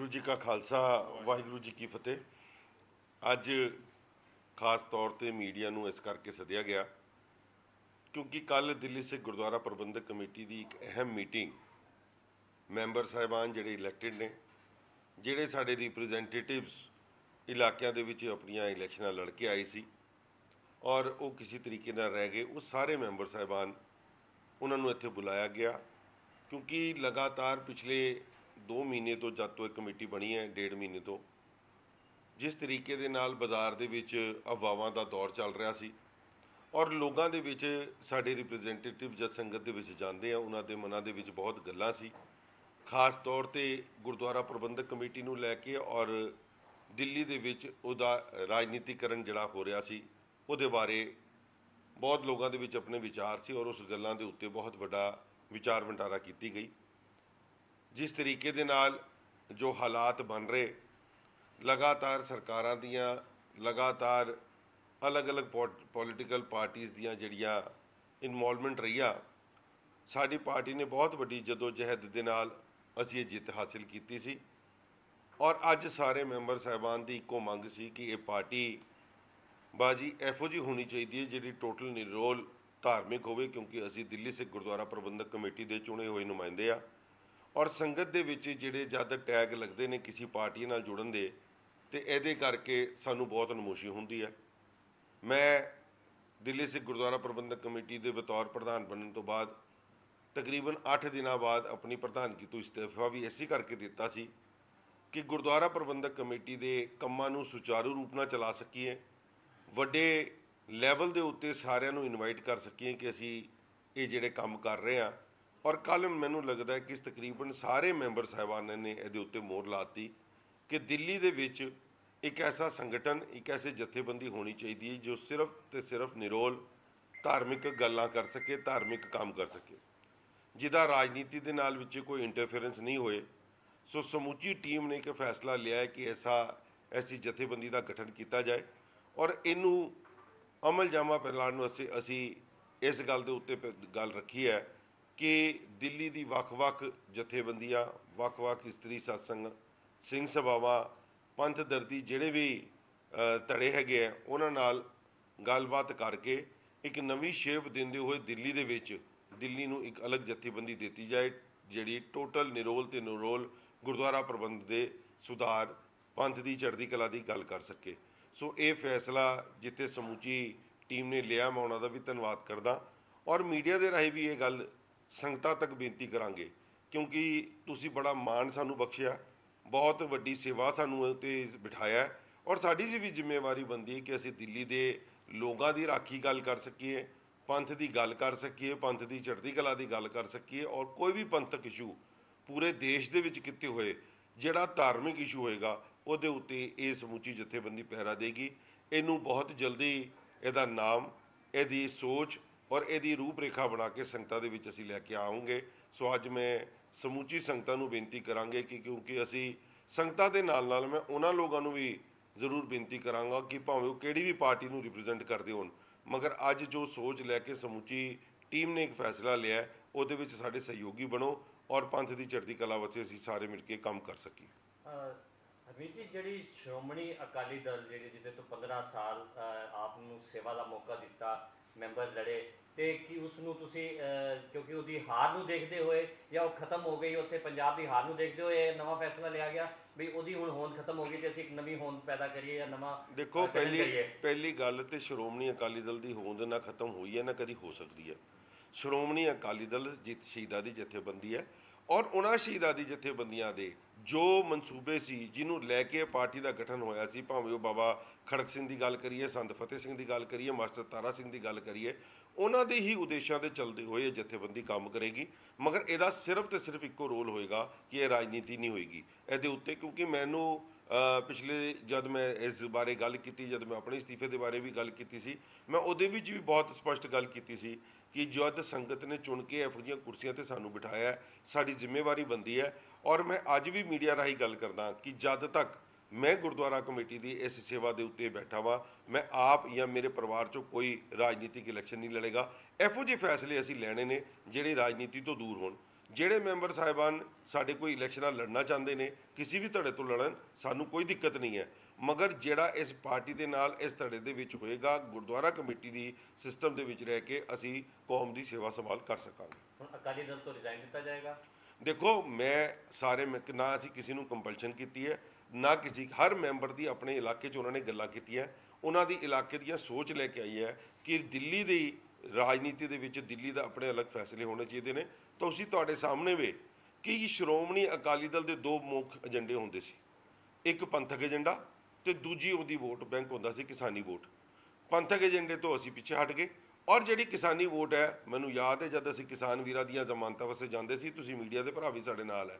वाहिगुरू जी का खालसा वाहिगुरू जी की फतेह। अज खास तौर पर मीडिया नूं इस करके सद्या गया क्योंकि कल दिल्ली सिख गुरुद्वारा प्रबंधक कमेटी की एक अहम मीटिंग मैंबर साहिबान जिहड़े इलैक्टिड ने, जिहड़े साडे रिप्रैजेंटेटिव्स इलाकों के अपनियां इलैक्शनां लड़ के आए सी और वो किसी तरीके नाल रह गए, वो सारे मैंबर साहिबान उन्होंने इत्थे बुलाया गया क्योंकि लगातार पिछले 2 महीने तो जब तो एक कमेटी बनी है, 1.5 महीने तो जिस तरीके दे नाल बाज़ार दे विच अफवाहां दा दौर चल रहा सी और लोगों के विच साडे रिप्रैजेंटेटिव जब संगत दे विच जांदे आ उन्हां दे मनां दे विच बहुत गल्लां सी, खास तौर ते गुरुद्वारा प्रबंधक कमेटी नूं लैके और दिल्ली दे विच उहदा राजनीतिकरण जिहड़ा हो रहा सी उहदे बारे बहुत लोगों के विच अपने विचार सी और उस गल्लां दे उत्ते बहुत वड्डा विचार वंटारा की गई। जिस तरीके दे नाल जो हालात बन रहे, लगातार सरकारां दियां लगातार अलग अलग पॉलिटिकल पार्टीज़ दियां जिहड़ियां इनवॉल्वमेंट रही, साडी पार्टी ने बहुत वड्डी जदोजहद दे नाल असीं ये जित हासिल की सी और अज सारे मैंबर साहिबान की इक्को मंग सी कि ये पार्टी बाजी एफो जी होनी चाहिए जिहड़ी टोटल निरोल धार्मिक होवे, क्योंकि असीं दिल्ली सिख गुरुद्वारा प्रबंधक कमेटी के चुने हुए नुमाइंदे आ और संगत दे विच जिहड़े जद टैग लगते हैं किसी पार्टी नाल जुड़न दे ते इहदे करके सानू बहुत नमोशी हुंदी है। मैं दिल्ली सिख गुरुद्वारा प्रबंधक कमेटी के बतौर प्रधान बनने तो बाद तकरीबन 8 दिनों बाद अपनी प्रधानगी तो इस्तीफा भी इसी करके दिता सी कि गुरुद्वारा प्रबंधक कमेटी के कामां नूं सुचारू रूप नाल चला सकीए, वड्डे लैवल के उत्ते सारिਆਂ ਨੂੰ इनवाइट कर सकीए कि असी ये जिहड़े काम कर रहे हैं। और कल मैनूं लगदा है कि तकरीबन सारे मैंबर साहिबान ने इहदे उत्ते मोहर लाती कि दिल्ली दे विच एक ऐसा संगठन, एक ऐसी जथेबंदी होनी चाहिए जो सिर्फ तो सिर्फ निरोल धार्मिक गल्लां कर सके, धार्मिक काम कर सके, जिहदा राजनीति दे नाल विच कोई इंटरफेरेंस नहीं होए। सो समूची टीम ने एक फैसला लिया है कि ऐसी जथेबंदी का गठन किया जाए और इनू अमल जामा पैलाण असी इस गल के उत्ते गल रखी है कि दिल्ली की वख-वख जथेबंदियां, वख-वख इस्त्री सत्संग, सिंह सभावां, पंथ दर्दी जिहड़े भी धड़े हैगे आ उन्हां नाल गलबात करके एक नवी शेप देंदे हुए दिल्ली दे विच दिल्ली नूं एक अलग जथेबंदी देती जाए जिहड़ी टोटल निरोल ते निरोल गुरुद्वारा प्रबंध के सुधार, पंथ की चढ़ती कला की गल कर सके। सो ये फैसला जिथे समूची टीम ने लिया, मैं उन्हों का भी धन्यवाद करदा और मीडिया के राही भी ये गल संगतां तक बेनती करांगे क्योंकि तुसी बड़ा मान सानू बख्शिया, बहुत वड्डी सेवा सानू ते बिठाया है और साडी सी भी जिम्मेवारी बनती है कि असीं दिल्ली के लोगों की राखी गल कर सकीए, पंथ की गल कर सकीए, पंथ की चढ़ती कला की गल कर सकीए और कोई भी पंथक इशू पूरे देश दे विच किते हुए जिहड़ा धार्मिक इशू होएगा उहदे उत्ते ये समूची जथेबंदी पहरा देगी। इनू बहुत जल्दी इहदा नाम, इहदी सोच और इहदी रूपरेखा बना के संगतां दे विच असीं लैके आवांगे। सो अज मैं समूची संगतां नूं बेनती करांगे कि क्योंकि असीं संगतां दे नाल नाल मैं उन्हां लोकां नूं भी जरूर बेनती करांगा कि भावें वो किहड़ी भी पार्टी नूं रिप्रजेंट करदे होण, मगर अज जो सोच लैके समूची टीम ने एक फैसला लिया है उहदे विच साडे सहयोगी बनो और पंथ की चढ़ती कला वास्ते असीं सारे मिल के काम कर सकीए। हरमीत जी, जी श्रोमणी अकाली दल जी जिसे तो 15 साल आपनू सेवा का मौका दिता, मैंबर लड़े तो कि उसनू तुसी क्योंकि उसकी हार नूं देखते हुए या वो खत्म हो गई उत्थे पंजाब की हार नूं देखते हुए नवा फैसला लिया गया भी उसकी हुण होंद खत्म हो गई तो असीं एक नवी होंद पैदा करिए या नवा देखो पहली गल तो श्रोमणी अकाली दल की होंद ना खत्म हुई है ना कभी हो सकती है। श्रोमणी अकाली दल जित शहीदां दी जथेबंदी है और उन्हां शहीदां दी जथेबंदियां दे जो मनसूबे सी जिन्हों लैके पार्टी का गठन होया सी, भावें वो बाबा खड़क सिंह की गल करिए, संत फतेह सिंह की गल करिए, मास्टर तारा सिंह की गल करिए, उन्हां दे ही उद्देशों के चलते हुए जथेबंदी काम करेगी। मगर यदा सिर्फ तो सिर्फ इक्को रोल होएगा कि यह राजनीति नहीं होएगी ये उत्ते, क्योंकि मैनू पिछले जब मैं इस बारे गल की, जब मैं अपने इस्तीफे के बारे भी गल की सी, मैं उहदे विच भी बहुत स्पष्ट गल की सी कि जद संगत ने चुन के इहो जिहियां कुर्सियां ते सानू बिठाया है, साडी जिम्मेवारी बनती है। और मैं अज भी मीडिया राही गल करदा कि जद तक मैं गुरुद्वारा कमेटी की इस सेवा के उत्ते बैठा वा, मैं आप या मेरे परिवार चो कोई राजनीतिक इलैक्शन नहीं लड़ेगा। इहो जिहे फैसले असीं लैणे ने जिहड़े राजनीति तो दूर होण। ਜਿਹੜੇ ਮੈਂਬਰ ਸਾਹਿਬਾਨ ਸਾਡੇ ਕੋਈ ਇਲੈਕਸ਼ਨਾਂ ਲੜਨਾ ਚਾਹੁੰਦੇ ਨੇ, ਕਿਸੇ ਵੀ ਧੜੇ ਤੋਂ ਲੜਨ, ਸਾਨੂੰ ਕੋਈ ਦਿੱਕਤ ਨਹੀਂ ਹੈ। ਮਗਰ ਜਿਹੜਾ ਇਸ ਪਾਰਟੀ ਦੇ ਨਾਲ ਇਸ ਧੜੇ ਦੇ ਵਿੱਚ ਹੋਏਗਾ, ਗੁਰਦੁਆਰਾ ਕਮੇਟੀ ਦੀ ਸਿਸਟਮ ਦੇ ਵਿੱਚ ਰਹਿ ਕੇ ਅਸੀਂ ਕੌਮ ਦੀ ਸੇਵਾ ਸੰਭਾਲ ਕਰ ਸਕਾਂਗੇ। ਹੁਣ ਅਕਾਲੀ ਦਲ ਤੋਂ ਰਿਜ਼ਾਈਨ ਦਿੱਤਾ ਜਾਏਗਾ? ਦੇਖੋ, ਮੈਂ ਸਾਰੇ ਨਾ ਅਸੀਂ ਕਿਸੇ ਨੂੰ ਕੰਪਲਸ਼ਨ ਕੀਤੀ ਹੈ, ਨਾ ਕਿਸੇ, ਹਰ ਮੈਂਬਰ ਦੀ ਆਪਣੇ ਇਲਾਕੇ 'ਚ ਉਹਨਾਂ ਨੇ ਗੱਲਾਂ ਕੀਤੀਆਂ, ਉਹਨਾਂ ਦੀ ਇਲਾਕੇ ਦੀਆਂ ਸੋਚ ਲੈ ਕੇ ਆਈ ਹੈ ਕਿ ਦਿੱਲੀ ਦੀ ਰਾਜਨੀਤੀ ਦੇ ਵਿੱਚ ਦਿੱਲੀ ਦਾ ਆਪਣੇ ਅਲੱਗ ਫੈਸਲੇ ਹੋਣੇ ਚਾਹੀਦੇ ਨੇ। ਤਾਂ ਅਸੀਂ ਤੁਹਾਡੇ ਸਾਹਮਣੇ ਵੇ ਕਿ ਸ਼੍ਰੋਮਣੀ ਅਕਾਲੀ ਦਲ ਦੇ ਦੋ ਮੁੱਖ ਏਜੰਡੇ ਹੁੰਦੇ ਸੀ, ਇੱਕ ਪੰਥਕ ਏਜੰਡਾ ਤੇ ਦੂਜੀ ਉਹਦੀ ਵੋਟ ਬੈਂਕ ਹੁੰਦਾ ਸੀ ਕਿਸਾਨੀ ਵੋਟ। ਪੰਥਕ ਏਜੰਡੇ ਤੋਂ ਅਸੀਂ ਪਿੱਛੇ ਹਟ ਗਏ ਔਰ ਜਿਹੜੀ ਕਿਸਾਨੀ ਵੋਟ ਹੈ, ਮੈਨੂੰ ਯਾਦ ਹੈ ਜਦ ਅਸੀਂ ਕਿਸਾਨ ਵੀਰਾਂ ਦੀਆਂ ਜ਼ਮਾਨਤਾਂ ਵਾਸਤੇ ਜਾਂਦੇ ਸੀ, ਤੁਸੀਂ ਮੀਡੀਆ ਦੇ ਭਰਾ ਵੀ ਸਾਡੇ ਨਾਲ ਹੈ,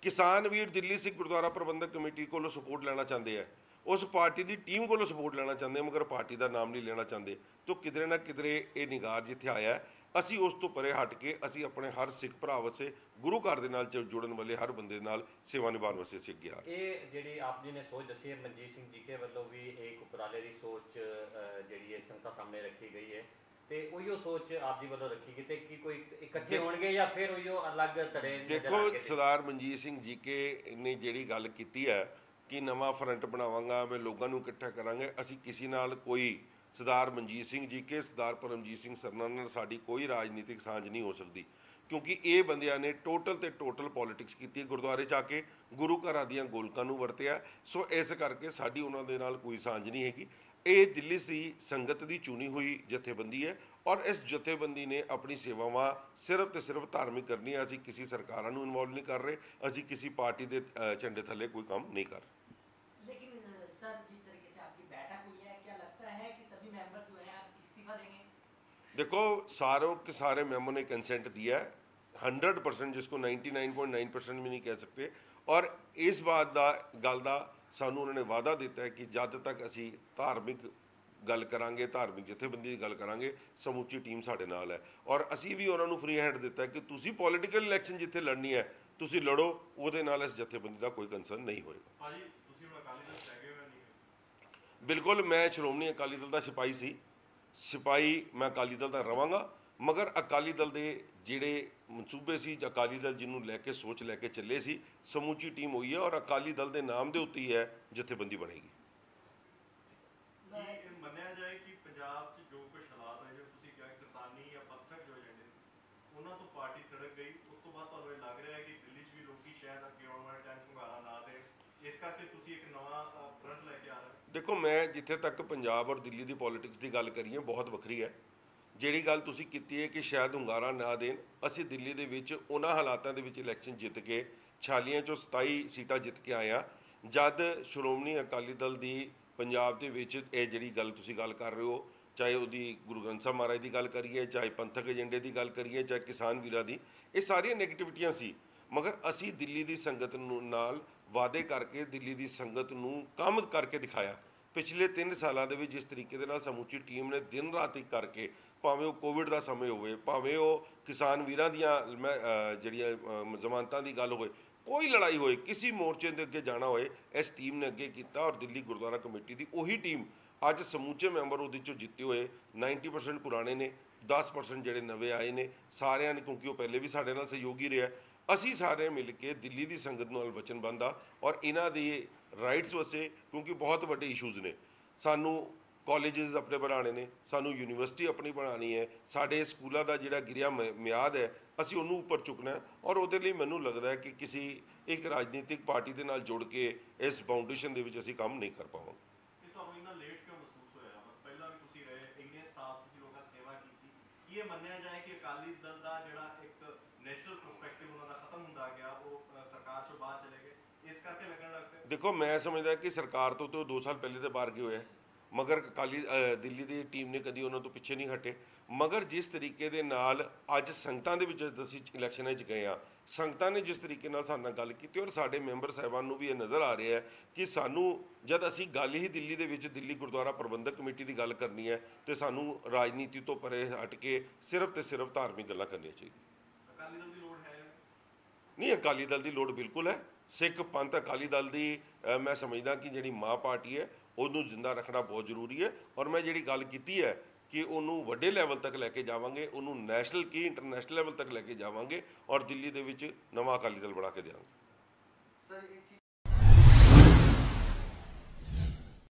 ਕਿਸਾਨ ਵੀਰ ਦਿੱਲੀ ਸਿੱਖ ਗੁਰਦੁਆਰਾ ਪ੍ਰਬੰਧਕ ਕਮੇਟੀ ਕੋਲੋਂ ਸਪੋਰਟ ਲੈਣਾ ਚਾਹੁੰਦੇ ਹੈ, ਉਸ ਪਾਰਟੀ ਦੀ ਟੀਮ ਕੋਲੋਂ ਸਪੋਰਟ ਲੈਣਾ ਚਾਹੁੰਦੇ, ਮਗਰ ਪਾਰਟੀ ਦਾ ਨਾਮ ਨਹੀਂ ਲੈਣਾ ਚਾਹੁੰਦੇ। ਤਾਂ ਕਿਧਰੇ ਨਾ ਕਿਧਰੇ ਇਹ ਨਿਗਾਰ ਜਿੱਥੇ ਆਇਆ, ਅਸੀਂ ਉਸ ਤੋਂ ਪਰੇ ਹਟ ਕੇ ਅਸੀਂ ਆਪਣੇ ਹਰ ਸਿੱਖ ਭਰਾ ਵਾਸਤੇ, ਗੁਰੂ ਘਰ ਦੇ ਨਾਲ ਜੁੜਨ ਵਾਲੇ ਹਰ ਬੰਦੇ ਨਾਲ ਸੇਵਾ ਨਿਭਾਉਣ ਵਾਸਤੇ ਅਸੀਂ ਅੱਗੇ ਆ ਰਹੇ। ਇਹ ਜਿਹੜੀ ਆਪ ਜੀ ਨੇ ਸੋਚ ਦੱਸੀ ਹੈ, ਮਨਜੀਤ ਸਿੰਘ ਜੀਕੇ ਵੱਲੋਂ ਵੀ ਇੱਕ ਉਪਰਾਲੇ ਦੀ ਸੋਚ ਜਿਹੜੀ ਹੈ ਸੰਗਤਾਂ ਸਾਹਮਣੇ ਰੱਖੀ ਗਈ ਹੈ, ਤੇ ਉਹੀਓ ਸੋਚ ਆਪ ਜੀ ਵੱਲੋਂ ਰੱਖੀ ਗਈ ਤੇ ਕੀ ਕੋਈ ਇਕੱਠੇ ਹੋਣਗੇ ਜਾਂ ਫਿਰ ਉਹੀਓ ਅਲੱਗ ਧੜੇ? ਦੇਖੋ, ਸਰਦਾਰ ਮਨਜੀਤ ਸਿੰਘ ਜੀਕੇ ਨੇ ਜਿਹੜੀ ਗੱਲ ਕੀਤੀ ਹੈ ਕਿ ਨਵਾਂ ਫਰੰਟ ਬਣਾਵਾਂਗਾ, ਮੈਂ ਲੋਕਾਂ ਨੂੰ ਇਕੱਠਾ ਕਰਾਂਗੇ, ਅਸੀਂ ਕਿਸੇ ਨਾਲ ਕੋਈ, ਸਰਦਾਰ ਮਨਜੀਤ ਸਿੰਘ ਜੀਕੇ, ਸਰਦਾਰ ਪਰਮਜੀਤ ਸਿੰਘ ਸਰਨਾ ਨਾਲ ਸਾਡੀ ਕੋਈ ਰਾਜਨੀਤਿਕ ਸਾਂਝ ਨਹੀਂ ਹੋ ਸਕਦੀ, ਕਿਉਂਕਿ ਇਹ ਬੰਦਿਆਂ ਨੇ ਟੋਟਲ ਤੇ ਟੋਟਲ ਪੋਲਿਟਿਕਸ ਕੀਤੀ ਹੈ, ਗੁਰਦੁਆਰੇ 'ਚ ਆ ਕੇ ਗੁਰੂ ਘਰਾਂ ਦੀਆਂ ਗੋਲਕਾਂ ਨੂੰ ਵਰਤਿਆ। ਸੋ ਇਸ ਕਰਕੇ ਸਾਡੀ ਉਹਨਾਂ ਦੇ ਨਾਲ ਕੋਈ ਸਾਂਝ ਨਹੀਂ ਹੈਗੀ। ਇਹ ਦਿੱਲੀ ਦੀ ਸੰਗਤ ਦੀ ਚੁਣੀ ਹੋਈ ਜਥੇਬੰਦੀ ਹੈ ਔਰ ਇਸ ਜਥੇਬੰਦੀ ਨੇ ਆਪਣੀ ਸੇਵਾਵਾਂ ਸਿਰਫ ਤੇ ਸਿਰਫ ਧਾਰਮਿਕ ਕਰਨੀ ਹੈ। ਅਸੀਂ ਕਿਸੇ ਸਰਕਾਰਾਂ ਨੂੰ ਇਨਵੋਲਵ ਨਹੀਂ ਕਰ ਰਹੇ, ਅਸੀਂ ਕਿਸੇ ਪਾਰਟੀ ਦੇ ਝੰਡੇ ਥੱਲੇ ਕੋਈ ਕੰਮ ਨਹੀਂ ਕਰ ਰਹੇ। देखो, सारों के सारे मेंबरों ने कंसेंट दिया है, 100%, जिसको 99.9% भी नहीं कह सकते। और इस बात का गल का सानू उन्होंने वादा दिता है कि जब तक असी धार्मिक गल करांगे, धार्मिक जथेबंदी की गल करांगे, समूची टीम साडे नाल है। और असी भी उन्होंने फ्री हैंड दिता है कि तुसी पॉलिटिकल इलैक्शन जिथे लड़नी है तुसी लड़ो, उहदे नाल इस जथेबंदी का कोई कंसर्न नहीं होएगा। बिल्कुल, मैं श्रोमणी अकाली दल का सिपाही सी, सिपाही मैं अकाली दल का रवांगा, मगर अकाली दल के जिहड़े मनसूबे सी, अकाली दल जिन्हों लैके सोच लैके चले सी, समूची टीम हुई है और अकाली दल के नाम के उत्ते ही है जथेबंदी बनेगी। ਮੰਨਿਆ ਜਾਏ ਕਿ ਪੰਜਾਬ 'ਚ ਜੋ ਕੁਝ ਹਾਲਾਤ ਹੋਏ, ਜੋ ਤੁਸੀਂ ਕਿਹਾ ਕਿਸਾਨੀ ਜਾਂ ਪੰਥਕ ਜੋ ਏਜੰਡੇ ਸੀ ਉਹਨਾਂ ਤੋਂ ਪਾਰਟੀ ਖੜਕ ਗਈ, ਉਸ ਤੋਂ ਬਾਅਦ ਤੁਹਾਨੂੰ ਇਹ ਲੱਗ ਰਿਹਾ ਹੈ ਕਿ ਦਿੱਲੀ 'ਚ ਵੀ ਲੋਕੀ ਸ਼ਾਇਦ ਅੱਗੇ ਆਉਣ ਵਾਲੇ ਟਾਈਮ 'ਚ ਹੁੰਗਾਰਾ ਨਾ ਦੇਣ, ਇਸ ਕਰਕੇ ਤੁਸੀਂ ਇੱਕ ਨਵਾਂ ਫਰੰਟ ਲੈ ਕੇ ਆ ਰਹੇ ਹੋ? देखो, मैं जिथे तक पंजाब और दिल्ली की पॉलिटिक्स की गल करिए बहुत वक्री है। जिहड़ी गल तुसीं कीती है कि शायद ਹੁੰਗਾਰਾ ना देन, असीं दिल्ली दे विच उन्हां हालातां दे विच इलैक्शन जित के 46 चों 27 सीटां जित के आए आ, जद श्रोमणी अकाली दल की पंजाब दे विच ये जिहड़ी गल तुसीं गल कर रहे हो, चाहे उहदी गुरु ग्रंथ साहब महाराज की गल करिए, चाहे पंथक एजेंडे की गल करिए, चाहे किसान वीरां की, ये सारियां नैगेटिविटियां सी। मगर असीं दिल्ली की संगत नाल वादे करके दिल्ली की संगत नूं काम करके दिखाया। पिछले 3 सालों के जिस तरीके दे नाल समूची टीम ने दिन रात एक करके, भावें वो कोविड का समय होवे, भावें वो किसान वीरां दियां जिहड़ियां जमानतां की गल होए, कोई लड़ाई होए, किसी मोर्चे के अगे जाना होए, इस टीम ने अगे किया। और दिल्ली गुरुद्वारा कमेटी की उही टीम अज समूचे मैंबर उहदे चों जिते हुए 90% पुराने ने, 10% जिहड़े नवे आए ने, सारिਆਂ ने, क्योंकि वो पहले भी साडे नाल सहयोगी रहा, ਅਸੀਂ ਸਾਰੇ मिल के दिल्ली की संगत नाल वचनबंद आ और इन्हां दी राइट्स वास्ते, क्योंकि बहुत वड्डे इशूज़ ने, सानू कॉलेजेस अपने बनाने ने, सानू यूनिवर्सिटी अपनी बनानी है, साडे स्कूलों का जिहड़ा गिरिया मियाद है असीं उहनूं उपर चुकना है। और उहदे लई मैनूं लगदा है कि किसी एक राजनीतिक पार्टी दे नाल जुड़ के इस फाउंडेशन दे विच असीं काम नहीं कर पावांगे। ਤੁਹਾਨੂੰ ਇੰਨਾ ਲੇਟ ਕਿਉਂ ਮਹਿਸੂਸ ਹੋਇਆ? ਪਹਿਲਾਂ ਵੀ ਤੁਸੀਂ ਰਹੇ, ਇੰਨੇ ਸਾਲ ਤੁਸੀਂ ਲੋਕਾਂ ਦੀ ਸੇਵਾ ਕੀਤੀ, ਕੀ ਇਹ ਮੰਨਿਆ ਜਾਏ ਕਿ ਅਕਾਲੀ ਦਲ ਦਾ ਜਿਹੜਾ ਇੱਕ ਨੈਸ਼ਨਲ ਪਰਸਪੈਕਟਿਵ ਉਹਨਾਂ ਦਾ ਖਤਮ ਹੁੰਦਾ ਗਿਆ, ਉਹ ਸਰਕਾਰ ਚੋਂ ਬਾਹਰ ਚਲੇ ਗਏ, ਇਸ ਕਰਕੇ ਲੱਗਣ ਲੱਗ ਪਿਆ? देखो, मैं समझदा कि सरकार तो 2 साल पहले तो बाहर गए हुए हैं, मगर अकाली दिल्ली की टीम ने कभी उन्होंने तो पिछे नहीं हटे। मगर जिस तरीके दे नाल अज संगतां दे विच असीं इलैक्शनां 'च गए हाँ, संगतां ने जिस तरीके नाल साडे नाल गल कीती और साडे मैंबर साहिबान नूं भी ये नज़र आ रहा है कि सानू जद असीं गल ही दिल्ली दे विच दिल्ली गुरुद्वारा प्रबंधक कमेटी की गल करनी है तो सानू राजनीति तो परे हट के सिर्फ तो सिर्फ धार्मिक गल्लां करनियां चाहिए। ਅਕਾਲੀ ਦਲ ਦੀ ਲੋੜ ਹੈ? नहीं, अकाली दल की लोड़ बिल्कुल है। सिख पंथ अकाली दल की मैं समझदा कि जिहड़ी माँ पार्टी है उन्होंने जिंदा रखना बहुत जरूरी है। और मैं जिहड़ी गल कीती है ਕਿ ਉਹਨੂੰ ਵੱਡੇ ਲੈਵਲ ਤੱਕ ਲੈ ਕੇ ਜਾਵਾਂਗੇ, ਉਹਨੂੰ ਨੈਸ਼ਨਲ ਕੀ ਇੰਟਰਨੈਸ਼ਨਲ ਲੈਵਲ ਤੱਕ ਲੈ ਕੇ ਜਾਵਾਂਗੇ ਔਰ ਦਿੱਲੀ ਦੇ ਵਿੱਚ ਨਵਾਂ ਅਕਾਲੀ ਦਲ ਬਣਾ ਕੇ ਦਿਆਂਗੇ। ਸਰ ਇੱਕ